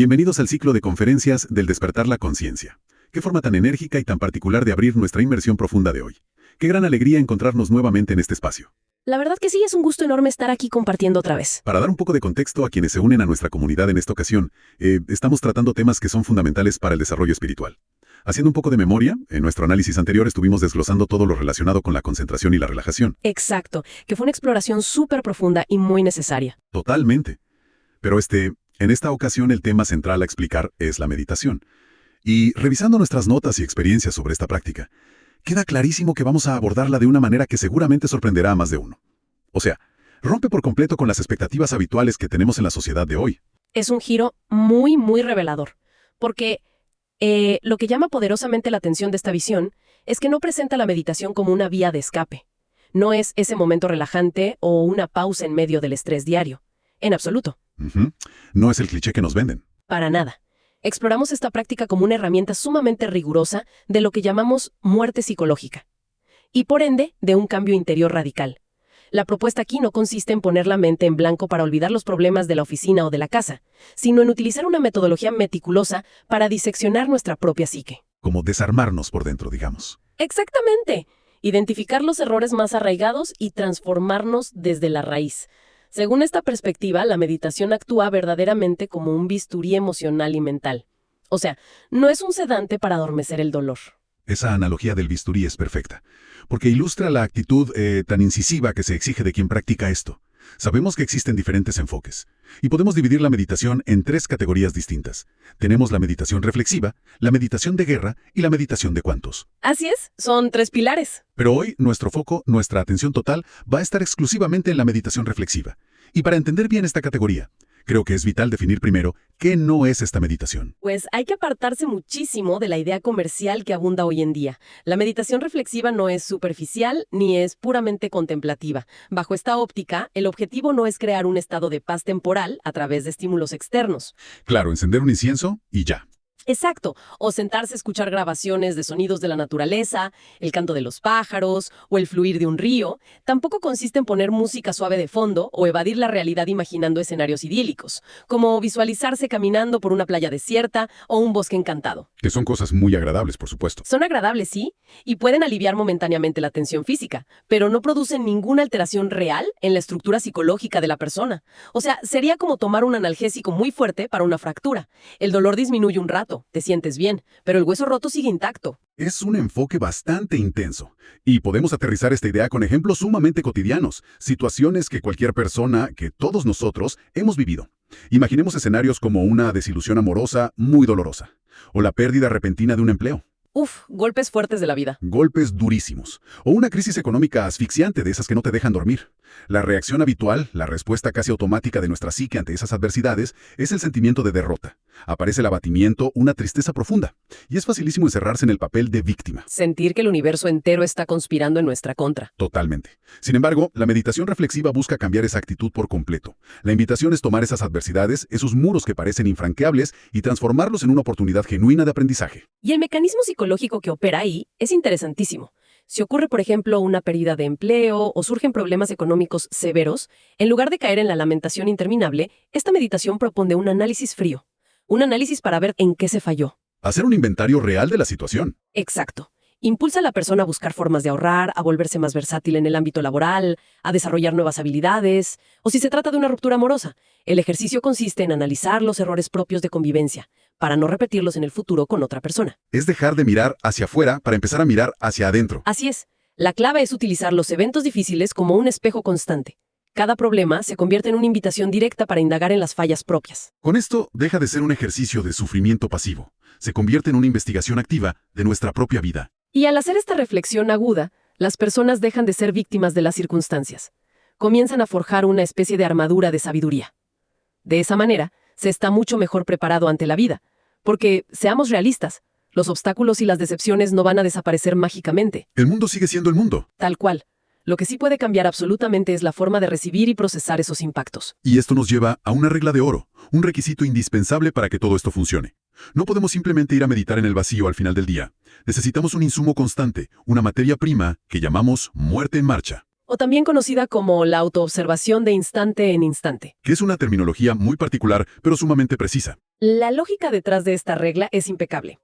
Bienvenidos al ciclo de conferencias del Despertar la Conciencia. Qué forma tan enérgica y tan particular de abrir nuestra inmersión profunda de hoy. Qué gran alegría encontrarnos nuevamente en este espacio. La verdad que sí, es un gusto enorme estar aquí compartiendo otra vez. Para dar un poco de contexto a quienes se unen a nuestra comunidad en esta ocasión, estamos tratando temas que son fundamentales para el desarrollo espiritual. Haciendo un poco de memoria, en nuestro análisis anterior estuvimos desglosando todo lo relacionado con la concentración y la relajación. Exacto, que fue una exploración súper profunda y muy necesaria. Totalmente. Pero en esta ocasión el tema central a explicar es la meditación. Y revisando nuestras notas y experiencias sobre esta práctica, queda clarísimo que vamos a abordarla de una manera que seguramente sorprenderá a más de uno. O sea, rompe por completo con las expectativas habituales que tenemos en la sociedad de hoy. Es un giro muy, muy revelador, porque lo que llama poderosamente la atención de esta visión es que no presenta la meditación como una vía de escape. No es ese momento relajante o una pausa en medio del estrés diario. En absoluto. No es el cliché que nos venden. Para nada. Exploramos esta práctica como una herramienta sumamente rigurosa de lo que llamamos muerte psicológica. Y por ende, de un cambio interior radical. La propuesta aquí no consiste en poner la mente en blanco para olvidar los problemas de la oficina o de la casa, sino en utilizar una metodología meticulosa para diseccionar nuestra propia psique. Como desarmarnos por dentro, digamos. Exactamente. Identificar los errores más arraigados y transformarnos desde la raíz. Según esta perspectiva, la meditación actúa verdaderamente como un bisturí emocional y mental. O sea, no es un sedante para adormecer el dolor. Esa analogía del bisturí es perfecta, porque ilustra la actitud tan incisiva que se exige de quien practica esto. Sabemos que existen diferentes enfoques, y podemos dividir la meditación en tres categorías distintas. Tenemos la meditación reflexiva, la meditación de guerra y la meditación de cuantos. Así es, son tres pilares. Pero hoy nuestro foco, nuestra atención total, va a estar exclusivamente en la meditación reflexiva. Y para entender bien esta categoría, creo que es vital definir primero qué no es esta meditación. Pues hay que apartarse muchísimo de la idea comercial que abunda hoy en día. La meditación reflexiva no es superficial ni es puramente contemplativa. Bajo esta óptica, el objetivo no es crear un estado de paz temporal a través de estímulos externos. Claro, encender un incienso y ya. Exacto, o sentarse a escuchar grabaciones de sonidos de la naturaleza, el canto de los pájaros o el fluir de un río. Tampoco consiste en poner música suave de fondo o evadir la realidad imaginando escenarios idílicos, como visualizarse caminando por una playa desierta o un bosque encantado. Que son cosas muy agradables, por supuesto. Son agradables, sí, y pueden aliviar momentáneamente la tensión física, pero no producen ninguna alteración real en la estructura psicológica de la persona. O sea, sería como tomar un analgésico muy fuerte para una fractura. El dolor disminuye un rato. Te sientes bien, pero el hueso roto sigue intacto. Es un enfoque bastante intenso, y podemos aterrizar esta idea con ejemplos sumamente cotidianos, situaciones que cualquier persona, que todos nosotros, hemos vivido. Imaginemos escenarios como una desilusión amorosa muy dolorosa, o la pérdida repentina de un empleo. Golpes fuertes de la vida. Golpes durísimos, o una crisis económica asfixiante de esas que no te dejan dormir. La reacción habitual, la respuesta casi automática de nuestra psique ante esas adversidades, es el sentimiento de derrota. Aparece el abatimiento, una tristeza profunda, y es facilísimo encerrarse en el papel de víctima. Sentir que el universo entero está conspirando en nuestra contra. Totalmente. Sin embargo, la meditación reflexiva busca cambiar esa actitud por completo. La invitación es tomar esas adversidades, esos muros que parecen infranqueables, y transformarlos en una oportunidad genuina de aprendizaje. Y el mecanismo psicológico que opera ahí es interesantísimo. Si ocurre, por ejemplo, una pérdida de empleo o surgen problemas económicos severos, en lugar de caer en la lamentación interminable, esta meditación propone un análisis frío. Un análisis para ver en qué se falló. Hacer un inventario real de la situación. Exacto. Impulsa a la persona a buscar formas de ahorrar, a volverse más versátil en el ámbito laboral, a desarrollar nuevas habilidades, o si se trata de una ruptura amorosa. El ejercicio consiste en analizar los errores propios de convivencia, para no repetirlos en el futuro con otra persona. Es dejar de mirar hacia afuera para empezar a mirar hacia adentro. Así es. La clave es utilizar los eventos difíciles como un espejo constante. Cada problema se convierte en una invitación directa para indagar en las fallas propias. Con esto, deja de ser un ejercicio de sufrimiento pasivo. Se convierte en una investigación activa de nuestra propia vida. Y al hacer esta reflexión aguda, las personas dejan de ser víctimas de las circunstancias. Comienzan a forjar una especie de armadura de sabiduría. De esa manera, se está mucho mejor preparado ante la vida. Porque, seamos realistas, los obstáculos y las decepciones no van a desaparecer mágicamente. El mundo sigue siendo el mundo. Tal cual. Lo que sí puede cambiar absolutamente es la forma de recibir y procesar esos impactos. Y esto nos lleva a una regla de oro, un requisito indispensable para que todo esto funcione. No podemos simplemente ir a meditar en el vacío al final del día. Necesitamos un insumo constante, una materia prima que llamamos muerte en marcha. O también conocida como la autoobservación de instante en instante. Que es una terminología muy particular, pero sumamente precisa. La lógica detrás de esta regla es impecable.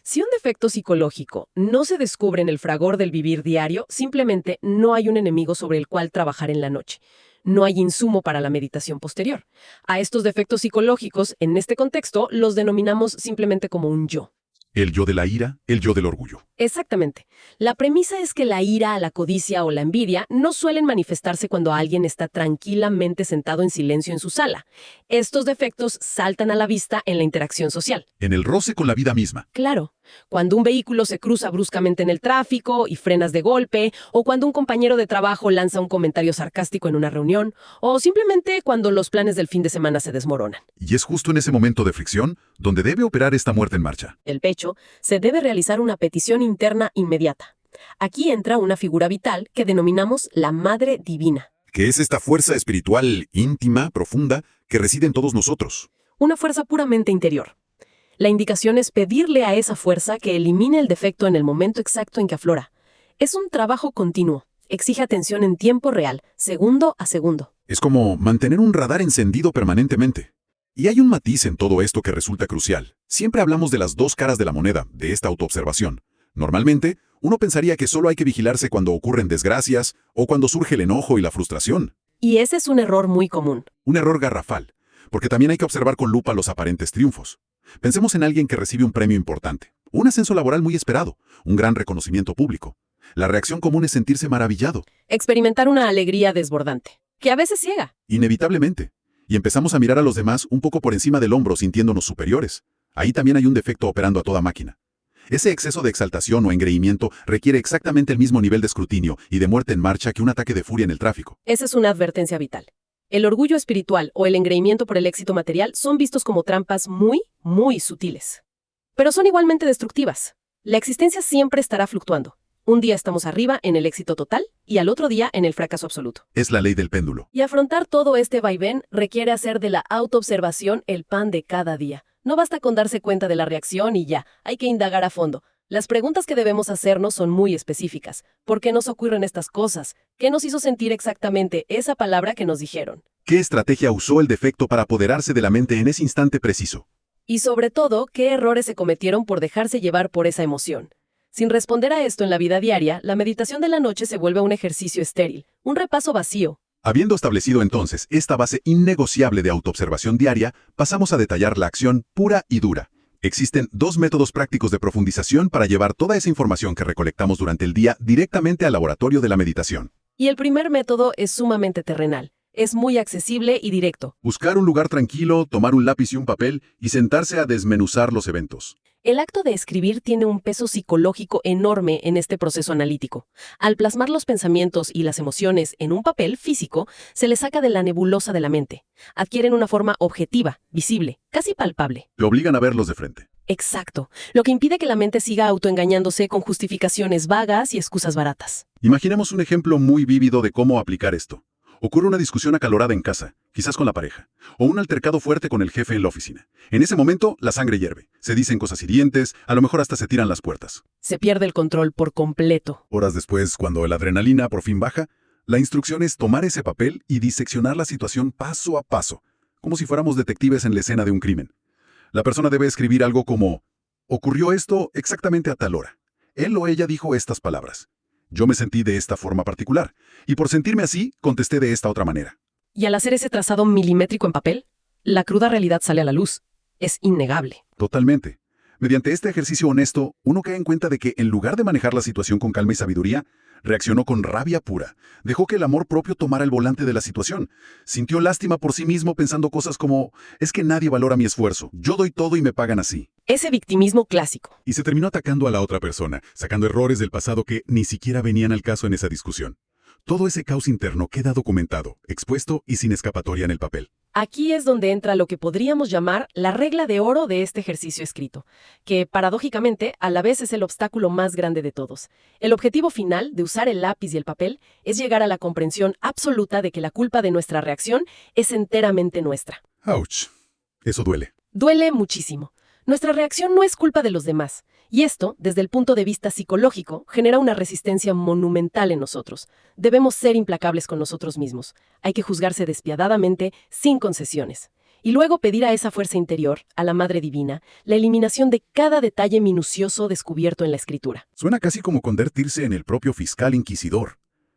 Si un defecto psicológico no se descubre en el fragor del vivir diario, simplemente no hay un enemigo sobre el cual trabajar en la noche. No hay insumo para la meditación posterior. A estos defectos psicológicos, en este contexto, los denominamos simplemente como un yo. El yo de la ira, el yo del orgullo. Exactamente. La premisa es que la ira, la codicia o la envidia no suelen manifestarse cuando alguien está tranquilamente sentado en silencio en su sala. Estos defectos saltan a la vista en la interacción social. En el roce con la vida misma. Claro, cuando un vehículo se cruza bruscamente en el tráfico y frenas de golpe, o cuando un compañero de trabajo lanza un comentario sarcástico en una reunión, o simplemente cuando los planes del fin de semana se desmoronan. Y es justo en ese momento de fricción donde debe operar esta muerte en marcha. El pecho, se debe realizar una petición interna inmediata. Aquí entra una figura vital que denominamos la Madre Divina. Que es esta fuerza espiritual íntima, profunda, que reside en todos nosotros. Una fuerza puramente interior. La indicación es pedirle a esa fuerza que elimine el defecto en el momento exacto en que aflora. Es un trabajo continuo. Exige atención en tiempo real, segundo a segundo. Es como mantener un radar encendido permanentemente. Y hay un matiz en todo esto que resulta crucial. Siempre hablamos de las dos caras de la moneda, de esta autoobservación. Normalmente, uno pensaría que solo hay que vigilarse cuando ocurren desgracias o cuando surge el enojo y la frustración. Y ese es un error muy común. Un error garrafal, porque también hay que observar con lupa los aparentes triunfos. Pensemos en alguien que recibe un premio importante, un ascenso laboral muy esperado, un gran reconocimiento público. La reacción común es sentirse maravillado. Experimentar una alegría desbordante, que a veces ciega. Inevitablemente. Y empezamos a mirar a los demás un poco por encima del hombro sintiéndonos superiores. Ahí también hay un defecto operando a toda máquina. Ese exceso de exaltación o engreimiento requiere exactamente el mismo nivel de escrutinio y de muerte en marcha que un ataque de furia en el tráfico. Esa es una advertencia vital. El orgullo espiritual o el engreimiento por el éxito material son vistos como trampas muy sutiles. Pero son igualmente destructivas. La existencia siempre estará fluctuando. Un día estamos arriba en el éxito total y al otro día en el fracaso absoluto. Es la ley del péndulo. Y afrontar todo este vaivén requiere hacer de la autoobservación el pan de cada día. No basta con darse cuenta de la reacción y ya, hay que indagar a fondo. Las preguntas que debemos hacernos son muy específicas. ¿Por qué nos ocurren estas cosas? ¿Qué nos hizo sentir exactamente esa palabra que nos dijeron? ¿Qué estrategia usó el defecto para apoderarse de la mente en ese instante preciso? Y sobre todo, ¿qué errores se cometieron por dejarse llevar por esa emoción? Sin responder a esto en la vida diaria, la meditación de la noche se vuelve un ejercicio estéril, un repaso vacío. Habiendo establecido entonces esta base innegociable de autoobservación diaria, pasamos a detallar la acción pura y dura. Existen dos métodos prácticos de profundización para llevar toda esa información que recolectamos durante el día directamente al laboratorio de la meditación. Y el primer método es sumamente terrenal. Es muy accesible y directo. Buscar un lugar tranquilo, tomar un lápiz y un papel y sentarse a desmenuzar los eventos. El acto de escribir tiene un peso psicológico enorme en este proceso analítico. Al plasmar los pensamientos y las emociones en un papel físico, se les saca de la nebulosa de la mente. Adquieren una forma objetiva, visible, casi palpable. Te obligan a verlos de frente. Exacto, lo que impide que la mente siga autoengañándose con justificaciones vagas y excusas baratas. Imaginemos un ejemplo muy vívido de cómo aplicar esto. Ocurre una discusión acalorada en casa, quizás con la pareja, o un altercado fuerte con el jefe en la oficina. En ese momento, la sangre hierve. Se dicen cosas hirientes, a lo mejor hasta se tiran las puertas. Se pierde el control por completo. Horas después, cuando la adrenalina por fin baja, la instrucción es tomar ese papel y diseccionar la situación paso a paso, como si fuéramos detectives en la escena de un crimen. La persona debe escribir algo como: ocurrió esto exactamente a tal hora. Él o ella dijo estas palabras. Yo me sentí de esta forma particular, y por sentirme así, contesté de esta otra manera. Y al hacer ese trazado milimétrico en papel, la cruda realidad sale a la luz. Es innegable. Totalmente. Mediante este ejercicio honesto, uno cae en cuenta de que, en lugar de manejar la situación con calma y sabiduría, reaccionó con rabia pura. Dejó que el amor propio tomara el volante de la situación. Sintió lástima por sí mismo pensando cosas como: es que nadie valora mi esfuerzo, yo doy todo y me pagan así. Ese victimismo clásico. Y se terminó atacando a la otra persona, sacando errores del pasado que ni siquiera venían al caso en esa discusión. Todo ese caos interno queda documentado, expuesto y sin escapatoria en el papel. Aquí es donde entra lo que podríamos llamar la regla de oro de este ejercicio escrito, que paradójicamente a la vez es el obstáculo más grande de todos. El objetivo final de usar el lápiz y el papel es llegar a la comprensión absoluta de que la culpa de nuestra reacción es enteramente nuestra. ¡Auch! Eso duele. Duele muchísimo. Nuestra reacción no es culpa de los demás, y esto, desde el punto de vista psicológico, genera una resistencia monumental en nosotros. Debemos ser implacables con nosotros mismos. Hay que juzgarse despiadadamente, sin concesiones. Y luego pedir a esa fuerza interior, a la Madre Divina, la eliminación de cada detalle minucioso descubierto en la escritura. Suena casi como convertirse en el propio fiscal inquisidor,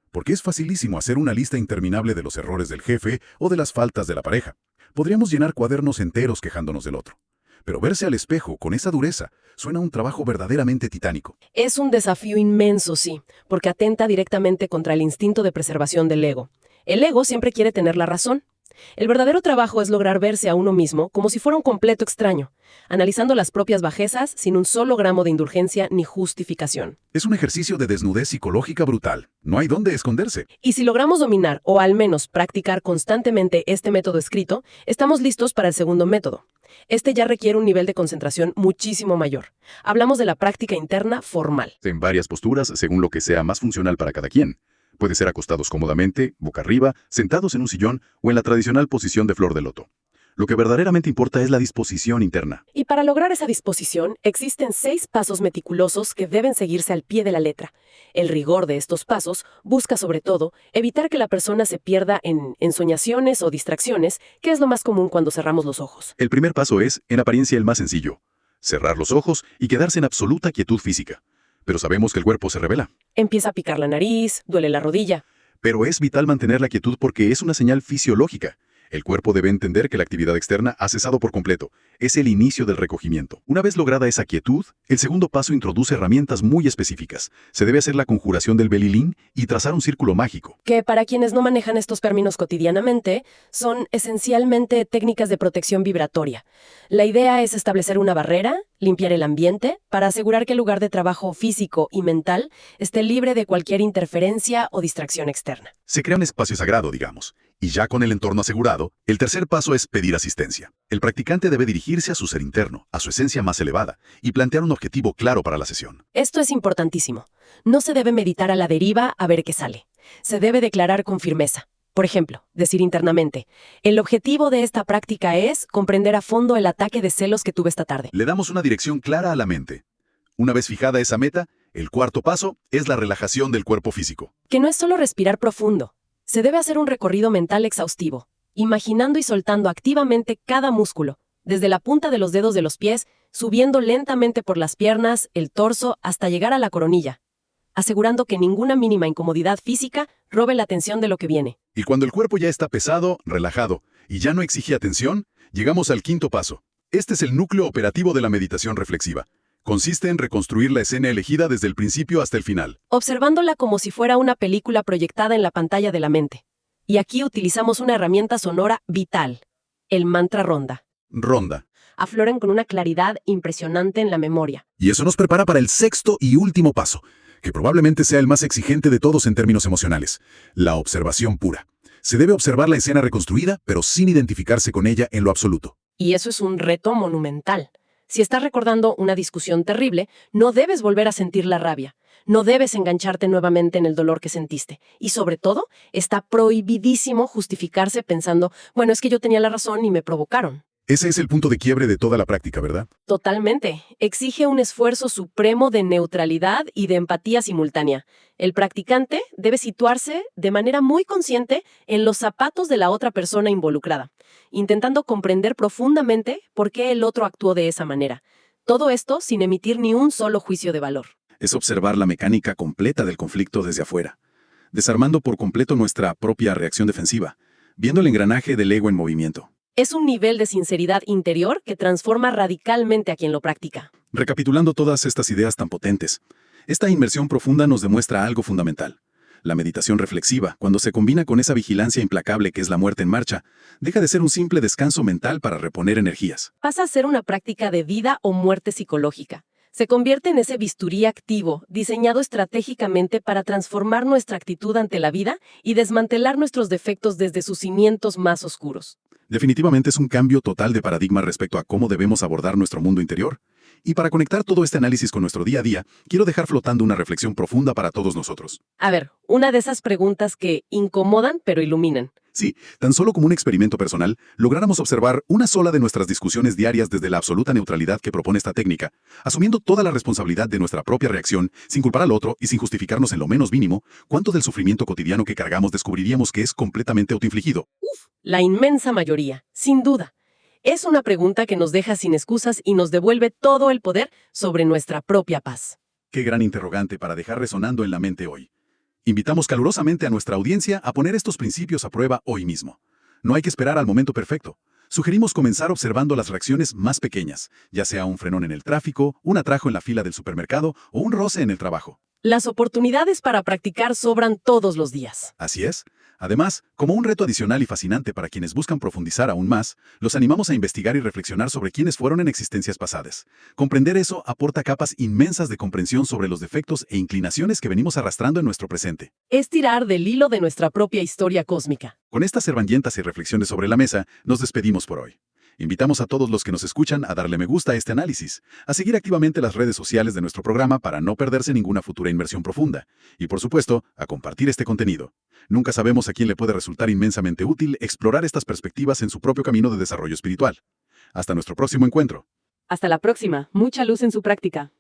porque es facilísimo hacer una lista interminable de los errores del jefe o de las faltas de la pareja. Podríamos llenar cuadernos enteros quejándonos del otro. Pero verse al espejo con esa dureza suena a un trabajo verdaderamente titánico. Es un desafío inmenso, sí, porque atenta directamente contra el instinto de preservación del ego. El ego siempre quiere tener la razón. El verdadero trabajo es lograr verse a uno mismo como si fuera un completo extraño, analizando las propias bajezas sin un solo gramo de indulgencia ni justificación. Es un ejercicio de desnudez psicológica brutal. No hay dónde esconderse. Y si logramos dominar, o al menos practicar constantemente este método escrito, estamos listos para el segundo método. Este ya requiere un nivel de concentración muchísimo mayor. Hablamos de la práctica interna formal. En varias posturas, según lo que sea más funcional para cada quien. Puede ser acostados cómodamente, boca arriba, sentados en un sillón o en la tradicional posición de flor de loto. Lo que verdaderamente importa es la disposición interna. Y para lograr esa disposición, existen 6 pasos meticulosos que deben seguirse al pie de la letra. El rigor de estos pasos busca, sobre todo, evitar que la persona se pierda en ensoñaciones o distracciones, que es lo más común cuando cerramos los ojos. El primer paso es, en apariencia, el más sencillo. Cerrar los ojos y quedarse en absoluta quietud física. Pero sabemos que el cuerpo se revela. Empieza a picar la nariz, duele la rodilla. Pero es vital mantener la quietud porque es una señal fisiológica. El cuerpo debe entender que la actividad externa ha cesado por completo. Es el inicio del recogimiento. Una vez lograda esa quietud, el segundo paso introduce herramientas muy específicas. Se debe hacer la conjuración del belilín y trazar un círculo mágico. Que para quienes no manejan estos términos cotidianamente, son esencialmente técnicas de protección vibratoria. La idea es establecer una barrera, limpiar el ambiente, para asegurar que el lugar de trabajo físico y mental esté libre de cualquier interferencia o distracción externa. Se crea un espacio sagrado, digamos. Y ya con el entorno asegurado, el tercer paso es pedir asistencia. El practicante debe dirigirse a su ser interno, a su esencia más elevada, y plantear un objetivo claro para la sesión. Esto es importantísimo. No se debe meditar a la deriva a ver qué sale. Se debe declarar con firmeza. Por ejemplo, decir internamente, el objetivo de esta práctica es comprender a fondo el ataque de celos que tuve esta tarde. Le damos una dirección clara a la mente. Una vez fijada esa meta, el cuarto paso es la relajación del cuerpo físico. Que no es solo respirar profundo. Se debe hacer un recorrido mental exhaustivo, imaginando y soltando activamente cada músculo, desde la punta de los dedos de los pies, subiendo lentamente por las piernas, el torso, hasta llegar a la coronilla, asegurando que ninguna mínima incomodidad física robe la atención de lo que viene. Y cuando el cuerpo ya está pesado, relajado, y ya no exige atención, llegamos al quinto paso. Este es el núcleo operativo de la meditación reflexiva. Consiste en reconstruir la escena elegida desde el principio hasta el final. Observándola como si fuera una película proyectada en la pantalla de la mente. Y aquí utilizamos una herramienta sonora vital, el mantra ronda. Ronda. Afloran con una claridad impresionante en la memoria. Y eso nos prepara para el sexto y último paso, que probablemente sea el más exigente de todos en términos emocionales, la observación pura. Se debe observar la escena reconstruida, pero sin identificarse con ella en lo absoluto. Y eso es un reto monumental. Si estás recordando una discusión terrible, no debes volver a sentir la rabia. No debes engancharte nuevamente en el dolor que sentiste. Y sobre todo, está prohibidísimo justificarse pensando, bueno, es que yo tenía la razón y me provocaron. Ese es el punto de quiebre de toda la práctica, ¿verdad? Totalmente. Exige un esfuerzo supremo de neutralidad y de empatía simultánea. El practicante debe situarse de manera muy consciente en los zapatos de la otra persona involucrada, intentando comprender profundamente por qué el otro actuó de esa manera. Todo esto sin emitir ni un solo juicio de valor. Es observar la mecánica completa del conflicto desde afuera, desarmando por completo nuestra propia reacción defensiva, viendo el engranaje del ego en movimiento. Es un nivel de sinceridad interior que transforma radicalmente a quien lo practica. Recapitulando todas estas ideas tan potentes, esta inmersión profunda nos demuestra algo fundamental. La meditación reflexiva, cuando se combina con esa vigilancia implacable que es la muerte en marcha, deja de ser un simple descanso mental para reponer energías. Pasa a ser una práctica de vida o muerte psicológica. Se convierte en ese bisturí activo, diseñado estratégicamente para transformar nuestra actitud ante la vida y desmantelar nuestros defectos desde sus cimientos más oscuros. Definitivamente es un cambio total de paradigma respecto a cómo debemos abordar nuestro mundo interior. Y para conectar todo este análisis con nuestro día a día, quiero dejar flotando una reflexión profunda para todos nosotros. A ver, una de esas preguntas que incomodan pero iluminan. Sí, tan solo como un experimento personal, lográramos observar una sola de nuestras discusiones diarias desde la absoluta neutralidad que propone esta técnica, asumiendo toda la responsabilidad de nuestra propia reacción, sin culpar al otro y sin justificarnos en lo menos mínimo, ¿cuánto del sufrimiento cotidiano que cargamos descubriríamos que es completamente autoinfligido? La inmensa mayoría, sin duda. Es una pregunta que nos deja sin excusas y nos devuelve todo el poder sobre nuestra propia paz. Qué gran interrogante para dejar resonando en la mente hoy. Invitamos calurosamente a nuestra audiencia a poner estos principios a prueba hoy mismo. No hay que esperar al momento perfecto. Sugerimos comenzar observando las reacciones más pequeñas, ya sea un frenón en el tráfico, un atrajo en la fila del supermercado o un roce en el trabajo. Las oportunidades para practicar sobran todos los días. Así es. Además, como un reto adicional y fascinante para quienes buscan profundizar aún más, los animamos a investigar y reflexionar sobre quiénes fueron en existencias pasadas. Comprender eso aporta capas inmensas de comprensión sobre los defectos e inclinaciones que venimos arrastrando en nuestro presente. Es tirar del hilo de nuestra propia historia cósmica. Con estas servilletas y reflexiones sobre la mesa, nos despedimos por hoy. Invitamos a todos los que nos escuchan a darle me gusta a este análisis, a seguir activamente las redes sociales de nuestro programa para no perderse ninguna futura inmersión profunda, y por supuesto, a compartir este contenido. Nunca sabemos a quién le puede resultar inmensamente útil explorar estas perspectivas en su propio camino de desarrollo espiritual. Hasta nuestro próximo encuentro. Hasta la próxima. Mucha luz en su práctica.